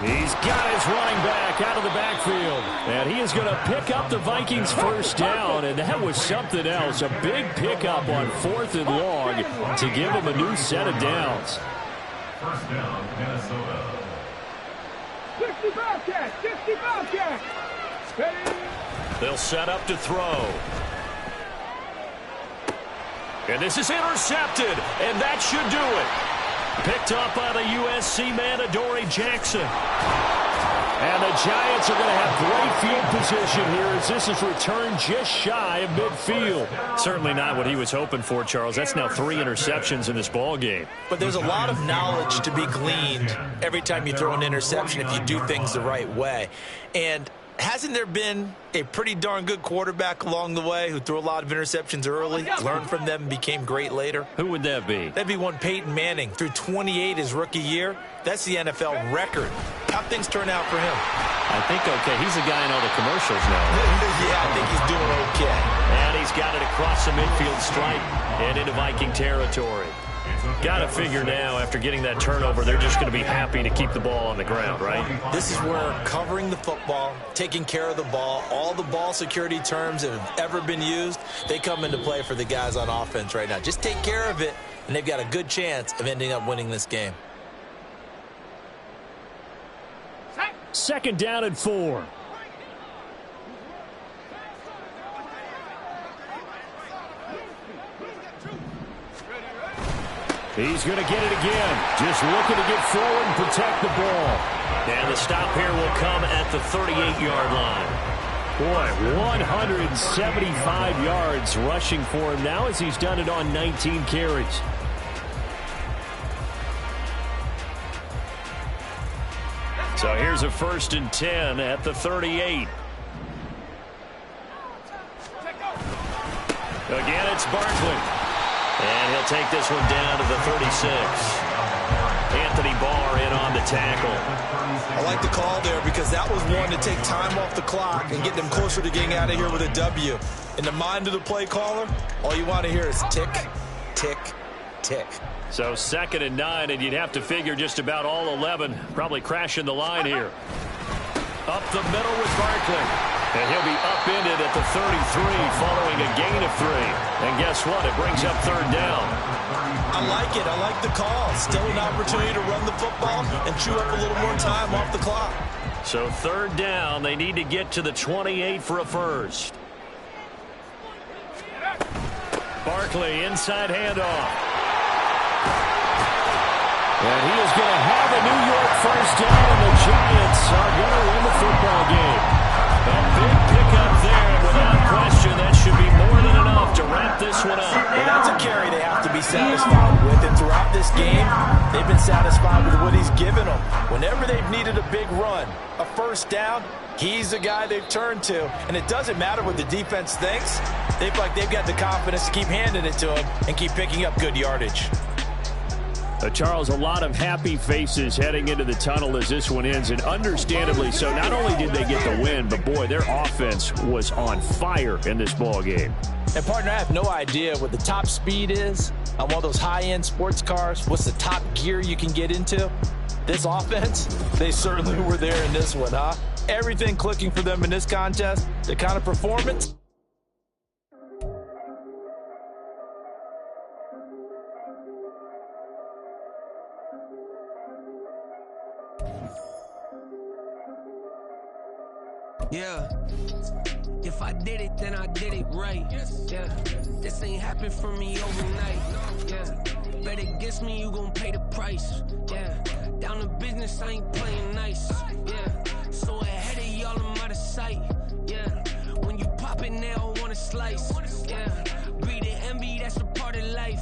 He's got his running back out of the backfield. And he is going to pick up the Vikings first down. And that was something else. A big pickup on 4th and long to give him a new set of downs. First down, Minnesota. 60 Bobcats, 60 Bobcats. Ready? They'll set up to throw. And this is intercepted. And that should do it. Picked up by the USC man, Adoree Jackson. And the Giants are going to have great field position here as this is returned just shy of midfield. Certainly not what he was hoping for, Charles. That's now 3 interceptions in this ball game. But there's a lot of knowledge to be gleaned every time you throw an interception if you do things the right way. And hasn't there been a pretty darn good quarterback along the way who threw a lot of interceptions early, learned from them, and became great later? Who would that be? That'd be one Peyton Manning. Threw 28 his rookie year. That's the NFL record. How'd things turn out for him? I think okay. He's the guy in all the commercials now. Yeah, I think he's doing okay. And he's got it across the midfield stripe and into Viking territory. Got to figure now, after getting that turnover, they're just going to be happy to keep the ball on the ground, right? This is where covering the football, taking care of the ball, all the ball security terms that have ever been used, they come into play for the guys on offense right now. Just take care of it, and they've got a good chance of ending up winning this game. 2nd down and 4. He's going to get it again. Just looking to get forward and protect the ball. And the stop here will come at the 38-yard line. Boy, 175 yards rushing for him now as he's done it on 19 carries. So here's a 1st and 10 at the 38. Again, it's Barkley. And he'll take this one down to the 36. Anthony Barr in on the tackle. I like the call there because that was one to take time off the clock and get them closer to getting out of here with a W. In the mind of the play caller, all you want to hear is tick, tick, tick. So 2nd and 9, and you'd have to figure just about all 11 probably crashing the line here. Up the middle with Barkley. And he'll be upended at the 33 following a gain of 3. And guess what? It brings up 3rd down. I like it. I like the call. Still an opportunity to run the football and chew up a little more time off the clock. So 3rd down. They need to get to the 28 for a first. Barkley, inside handoff. And he is going to have a New York first down, and the Giants are going to win the football game. A big pickup there, and without question, that should be more than enough to wrap this one up. Well, that's a carry they have to be satisfied with, and throughout this game, they've been satisfied with what he's given them. Whenever they've needed a big run, a first down, he's the guy they've turned to, and it doesn't matter what the defense thinks. They feel like they've got the confidence to keep handing it to him and keep picking up good yardage. Charles, a lot of happy faces heading into the tunnel as this one ends, and understandably so. Not only did they get the win, but boy, their offense was on fire in this ball game. And partner, I have no idea what the top speed is on one of those high-end sports cars. What's the top gear you can get into? This offense, they certainly were there in this one, huh? Everything clicking for them in this contest, the kind of performance. Yeah, if I did it, then I did it right. Yeah, this ain't happened for me overnight. Yeah, bet against me, you gon' pay the price. Yeah, down to business, I ain't playing nice. Yeah, so ahead of y'all, I'm out of sight. Yeah, when you pop open, they all want a slice. Yeah, greed and envy, that's a part of life.